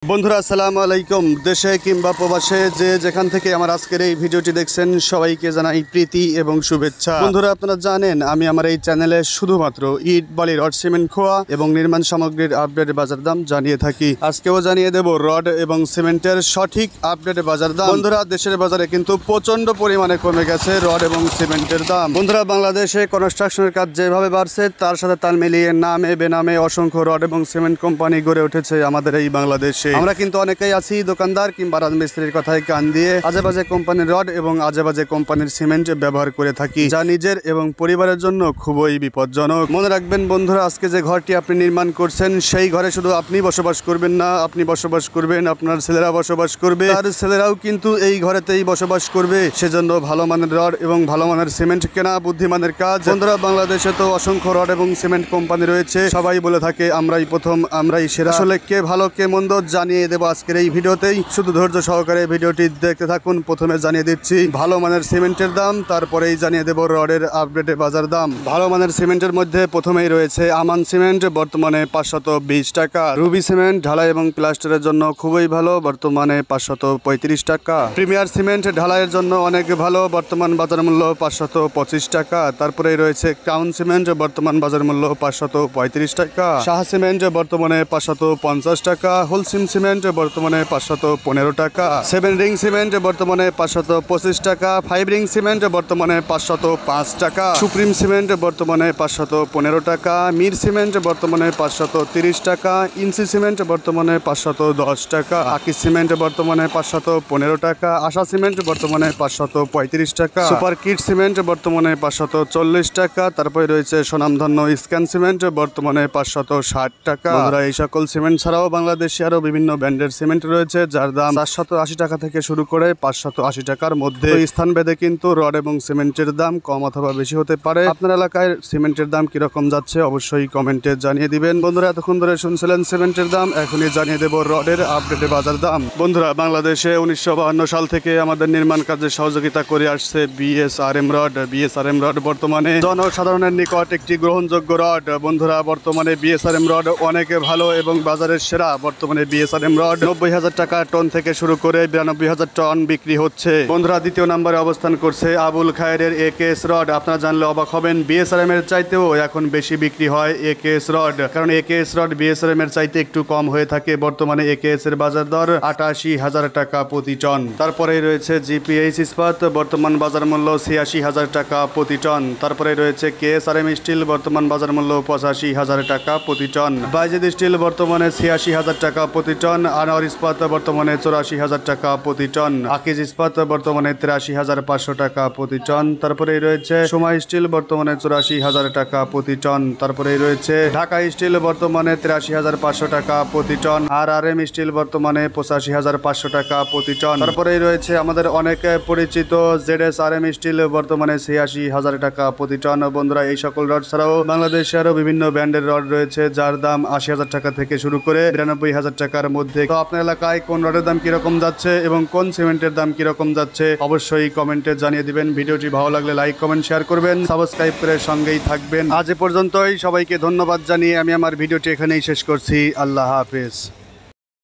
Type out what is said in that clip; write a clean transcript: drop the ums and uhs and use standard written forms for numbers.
বন্ধুরা আসসালামু আলাইকুম। দেশে কিংবা প্রবাসে যে যেখান থেকে আমার আজকের এই ভিডিওটি দেখছেন সবাইকে জানাই প্রীতি এবং শুভেচ্ছা। বন্ধুরা আপনারা জানেন আমি আমার এই চ্যানেলে শুধুমাত্র ইট, বালি, রড, সিমেন্ট, খোয়া এবং নির্মাণ সামগ্রীর আপডেট বাজার দাম জানিয়ে থাকি। আজকেও জানিয়ে দেব রড এবং সিমেন্টের সঠিক আপডেট বাজার দাম। বন্ধুরা দেশের বাজারে কিন্তু প্রচন্ড পরিমাণে কমে গেছে রড এবং সিমেন্টের দাম। বন্ধুরা বাংলাদেশে কনস্ট্রাকশনের কাজ যেভাবে বাড়ছে তার সাথে তাল মিলিয়ে নামে বেনামে অসংখ্য রড এবং সিমেন্ট কোম্পানি গড়ে উঠেছে আমাদের এই বাংলাদেশে। আমরা কিন্তু অনেকেই আছি দোকানদার কিংবা রাজমিস্ত্রির কথায় কান দিয়ে আজে বাজে কোম্পানির রড এবং আজে বাজে কোম্পানির সিমেন্ট ব্যবহার করে থাকি, যা নিজের এবং পরিবারের জন্য খুবই বিপজ্জনক। মনে রাখবেন বন্ধুরা, আজকে যে ঘরটি আপনি নির্মাণ করছেন সেই ঘরে শুধু আপনি বসবাস করবেন না, আপনি বসবাস করবেন, আপনার ছেলেরা বসবাস করবে, আর ছেলেরাও কিন্তু এই ঘরেতেই বসবাস করবে। সেজন্য ভালো মানের রড এবং ভালো মানের সিমেন্ট কেনা বুদ্ধিমানের কাজ। বন্ধুরা বাংলাদেশে তো অসংখ্য রড এবং সিমেন্ট কোম্পানি রয়েছে, সবাই বলে থাকে আমরাই প্রথম, আমরাই সেরা। আসলে কে ভালো কে মন্দ জানিয়ে দেবো আজকের এই ভিডিওতেই, শুধু ধৈর্য সহকারে ভিডিওটি দেখতে থাকুন। প্রথমে জানিয়ে দিচ্ছি ভালো মানের সিমেন্টের দাম, তারপরেই জানিয়ে দেবো রডের আপডেটে বাজার দাম। ভালো মানের সিমেন্টের মধ্যে প্রথমেই রয়েছে আমান সিমেন্ট, বর্তমানে 520 টাকা। রুবি সিমেন্ট ঢালাই এবং প্লাস্টারের জন্য খুবই ভালো, বর্তমানে 535 টাকা। প্রিমিয়ার সিমেন্ট ঢালাইয়ের জন্য অনেক ভালো, বর্তমান বাজার মূল্য 525 টাকা। তারপরেই রয়েছে ক্রাউন সিমেন্ট, বর্তমান বাজার মূল্য 535 টাকা। শাহ সিমেন্ট বর্তমানে 550 টাকা। হোলসিম সিমেন্ট বর্তমানে 515 টাকা। 7 রিং সিমেন্ট বর্তমানে 525 টাকা। 5 রিং সিমেন্ট বর্তমানে 505 টাকা। সুপ্রিম সিমেন্ট বর্তমানে 515 টাকা। মির সিমেন্ট বর্তমানে 530 টাকা। ইনসি সিমেন্ট বর্তমানে 510 টাকা। আকিস সিমেন্ট বর্তমানে 515 টাকা। আশা সিমেন্ট বর্তমানে 535 টাকা। সুপার কিট সিমেন্ট বর্তমানে 540 টাকা। তারপরে রয়েছে স্বনামধন্য স্ক্যান সিমেন্ট বর্তমানে 560 টাকা। এই সকল সিমেন্ট ছাড়াও বাংলাদেশে আরো বিভিন্ন ব্র্যান্ডের সিমেন্ট রয়েছে যার দাম 480 টাকা থেকে শুরু করে 580 টাকার মধ্যে। স্থান ভেদে কিন্তু রড এবং সিমেন্টের দাম কম অথবা বেশি হতে পারে। আপনার এলাকায় সিমেন্টের দাম কিরকম যাচ্ছে অবশ্যই কমেন্টে জানিয়ে দিবেন। বন্ধুরা এতক্ষণ ধরে শুনছিলেন সিমেন্টের দাম, এখনই জানিয়ে দেব রডের আপডেটে বাজার দাম। বন্ধুরা বাংলাদেশে 1952 সাল থেকে আমাদের নির্মাণ কাজে সহযোগিতা করে আসছে বিএসআরএম রড। বিএসআরএম রড বর্তমানে জনসাধারণের নিকট একটি গ্রহণযোগ্য রড। বন্ধুরা বর্তমানে বিএসআরএম রড অনেক ভালো এবং বাজারের সেরা। বর্তমানে বিএসআরএম রড 90,000 টাকা টন থেকে শুরু করে 92,000 টন বিক্রি হচ্ছে। বন্ধুরা দ্বিতীয় নম্বরে অবস্থান করছে আবুল খায়েরের একেএস রড। আপনারা জানলে অবাক হবেন, বিএসআরএম এর চাইতেও এখন বেশি বিক্রি হয় একেএস রড, কারণ একেএস রড বিএসআরএম এর চাইতে একটু কম হয়ে থাকে। বর্তমানে একেএস এর বাজার দর 88,000 টাকা প্রতি টন। তারপরে রয়েছে জিপিএইচ ইস্পাত, বর্তমান বাজার মূল্য 86,000 টাকা প্রতি টন। তারপরে রয়েছে কেএসআরএম স্টিল, বর্তমান বাজার মূল্য 85,000 টাকা প্রতি টন। বাইজেদ স্টিল বর্তমানে 86,000 টাকা প্রতি টন। আনোয়ার ইস্পাত বর্তমানে 84,000 টাকা প্রতি টন। আকিজ ইস্পাত বর্তমানে 83,500 টাকা প্রতি টন। তারপরে রয়েছে সময় স্টিল, বর্তমানে 84,000 টাকা প্রতি টন। তারপরে রয়েছে ঢাকা স্টিল, বর্তমানে 83,500 টাকা প্রতি টন। আরআরএম স্টিল বর্তমানে 85,500 টাকা প্রতি টন। তারপরে রয়েছে আমাদের অনেক পরিচিত জেডএসআরএম স্টিল, বর্তমানে 86,000 টাকা প্রতি টন। বন্ধুরা এই সকল রড ছাড়াও বাংলাদেশে আরো বিভিন্ন ব্র্যান্ডের রড রয়েছে যার দাম 80,000 টাকা থেকে শুরু করে 92,000 টাকার মধ্যে। তো আপনার এলাকায় কোন রডের দাম কিরকম যাচ্ছে এবং কোন সিমেন্টের দাম কিরকম যাচ্ছে অবশ্যই কমেন্টে জানিয়ে দিবেন। ভিডিওটি ভালো লাগলে লাইক, কমেন্ট, শেয়ার করবেন, সাবস্ক্রাইব করে সঙ্গেই থাকবেন। আজ এ পর্যন্তই, সবাইকে ধন্যবাদ জানিয়ে আমি আমার ভিডিওটি এখানেই শেষ করছি। আল্লাহ হাফেজ।